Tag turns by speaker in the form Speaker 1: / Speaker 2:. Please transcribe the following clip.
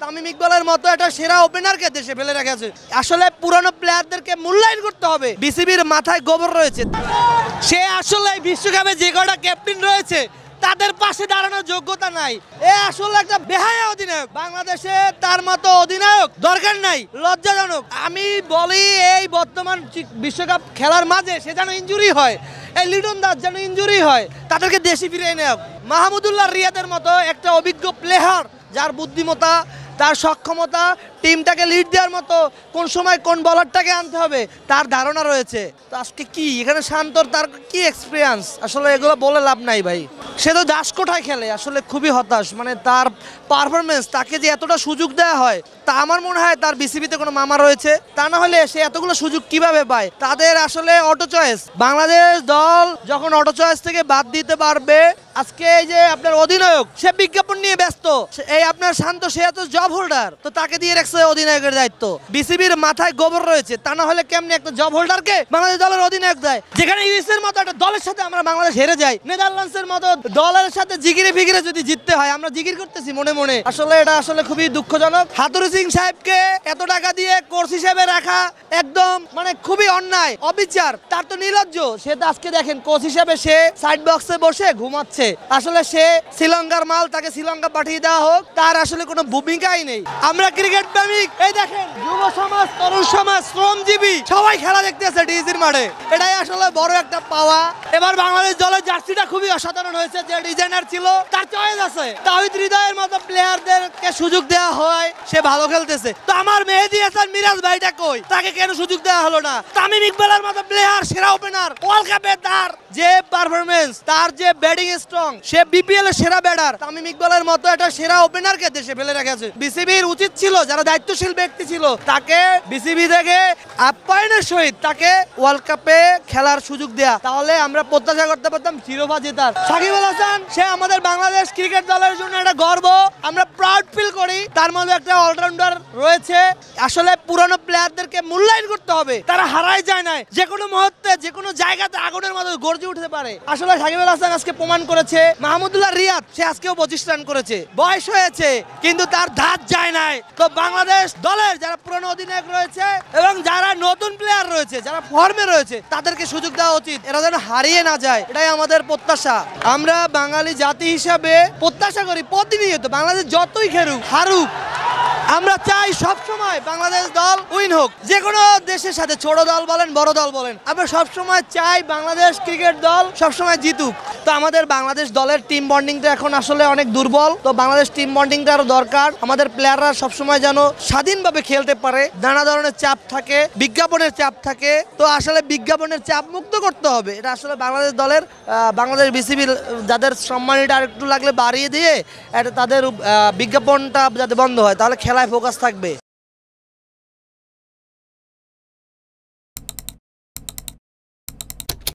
Speaker 1: তামিম ইকবালের মতো একটা সেরা ওপেনারকে দেশে ফেলে রেখেছে। আসলে পুরানো প্লেয়ারদেরকে মূল্যায়ন করতে হবে। বিসিবির মাথায় গোবর রয়েছে, সে আসলে বিশ্বকাপে যে কটা ক্যাপ্টেন রয়েছে তাদের পাশে দাঁড়ানোর যোগ্যতা নাই। এ আসলে একটা বেহায়া অধিনায়ক। বাংলাদেশে তার মতো অধিনায়ক দরকার নাই, লজ্জাজনক। আমি বলি এই বর্তমান বিশ্বকাপ খেলার মাঝে সে যেন ইনজুরি হয়, এই লিটন দাস যেন ইনজুরি হয়, তাদেরকে দেশে ফিরিয়ে নেওয়া। মাহমুদুল্লাহ রিয়াদের মতো একটা অভিজ্ঞ প্লেয়ার, যার বুদ্ধিমত্তা, তার সক্ষমতা, টিমটাকে লিড দেওয়ার মতো কোন সময় কোন বলারটাকে আনতে হবে তার ধারণা রয়েছে। তো আজকে কি এখানে শান্তর তার কি এক্সপিরিয়েন্স, আসলে এগুলো বলে লাভ নাই ভাই। সে তো দাসকোঠায় খেলে, আসলে খুবই হতাশ। মানে তার পারফরমেন্স, তাকে যে এতটা সুযোগ দেওয়া হয়, তা আমার মনে হয় তার বিসিবিতে কোনো মামা রয়েছে। তা না হলে সে এতগুলো সুযোগ কিভাবে পায়? তাদের আসলে অটো চয়েস। বাংলাদেশ দল যখন অটো চয়েস থেকে বাদ দিতে পারবে, আজকে এই যে আপনার অধিনায়ক, সে বিজ্ঞাপন নিয়ে ব্যস্ত, এই আপনার শান্ত, সে এত জব হোল্ডার, তো তাকে দিয়ে রাখছে অধিনায়কের দায়িত্ব। বিসিবির মাথায় গোবর রয়েছে, তা না হলে কেমনি একটা জব হোল্ডারকে বাংলাদেশ দলের অধিনায়ক দেয়? যেখানে ইউএস এর মতো একটা দলের সাথে আমরা বাংলাদেশ হেরে যাই, নেদারল্যান্ডসের মতো দলের সাথে জিগিরে ফিগিরে যদি জিততে হয়, আমরা জিগির করতেছি মনে মনে। আসলে এটা আসলে খুবই দুঃখজনক। হাতুরু সিং সাহেবকে এত টাকা দিয়ে কোচ হিসেবে রাখা একদম মানে খুবই অন্যায়, অবিচার। তার তো নির্লজ্জ। সে তো আজকে দেখেন কোচ হিসেবে সে সাইড বক্সে বসে ঘুমাচ্ছে। আসলে সে শ্রীলঙ্কার মাল, তাকে শ্রীলঙ্কা পাঠিয়ে দেওয়া হোক, তার আসলে কোনো ভূমিকাই নেই। আমরা ক্রিকেট প্রেমিক, এই দেখেন যুব সমাজ, তরুণ সমাজ, শ্রমজীবী সবাই খেলা দেখতেছে ডিসির মাঠে। এটাই আসলে বড় একটা পাওয়া। এবার বাংলাদেশ দলের জার্সিটা খুবই অসাধারণ হয়েছে। যে ডিজাইনার ছিল তার চয়েস আছে, তাহিদ হৃদয়ের মতো প্লেয়ারদেরকে সুযোগ দেওয়া হয়, সে ভালো খেলতেছে। তো আমার মেহেদী হাসান মিরাজ ভাইটা কই? তাকে কেন সুযোগ দেওয়া হলো না? তামিম ইকবালের মতো প্লেয়ার, সেরা ওপেনার, ওয়ার্ল্ড কাপে তার যে পারফরমেন্স, তার যে ব্যাটিং স্ট্রং, সে বিপিএল এর সেরা ব্যাটার। তামিম ইকবালের মতো একটা সেরা ওপেনারকে দেশে ফেলে রেখেছে। বিসিবির উচিত ছিল, যারা দায়িত্বশীল ব্যক্তি ছিল, তাকে বিসিবি থেকে আপ্যায়নের সহিত তাকে ওয়ার্ল্ড কাপে খেলার সুযোগ দেয়া। তাহলে আমরা প্রত্যাশা করতে পারতাম শিরোপা জেতার। সাকিব আল হাসান, সে আমাদের বাংলাদেশ ক্রিকেট দলের জন্য একটা গর্ব, আমরা প্রাউড ফিল করি। তার মধ্যে একটা অলরাউন্ডার রয়েছে। আসলে পুরানো প্লেয়ারদেরকে মূল্যায়ন করতে হবে। তারা হারাই যায় না, যে কোনো মুহূর্তে যে কোনো জায়গাতে আগুনের মতো গর্জে উঠতে পারে। আসলে সাকিব আল হাসান আজকে প্রমাণ করেছে। মাহমুদুল্লাহ রিয়াদ, সে আজকেও 25 রান করেছে, বয়স হয়েছে কিন্তু তার ধাত যায় নাই। তো বাংলাদেশ দলের যারা পুরনো অধিনায়ক রয়েছে এবং যারা নতুন প্লেয়ার রয়েছে, যারা ফর্মে রয়েছে, তাদেরকে সুযোগ দেওয়া উচিত। এরা যেন হারিয়ে না যায়, এটাই আমাদের প্রত্যাশা। আমরা বাঙালি জাতি হিসাবে প্রত্যাশা করি প্রতিনিয়ত বাংলাদেশ যতই খেলুক, হারুক, আমরা চাই সবসময় বাংলাদেশ দল উইন হোক। যে কোনো দেশের সাথে, ছোট দল বলেন, বড় দল বলেন, আমরা সবসময় চাই বাংলাদেশ ক্রিকেট দল সবসময় জিতুক। তো আমাদের বাংলাদেশ দলের টিম বন্ডিংটা এখন আসলে অনেক দুর্বল। তো বাংলাদেশ টিম বন্ডিংটা আরো দরকার। আমাদের প্লেয়াররা সবসময় যেন স্বাধীনভাবে খেলতে পারে। নানা ধরনের চাপ থাকে, বিজ্ঞাপনের চাপ থাকে। তো আসলে বিজ্ঞাপনের চাপ মুক্ত করতে হবে। এটা আসলে বাংলাদেশ দলের, বাংলাদেশ বিসিবি যাদের সম্মানটা আরেকটু লাগলে বাড়িয়ে দিয়ে এটা তাদের বিজ্ঞাপনটা যাতে বন্ধ হয়, তাহলে খেলায় ফোকাস থাকবে।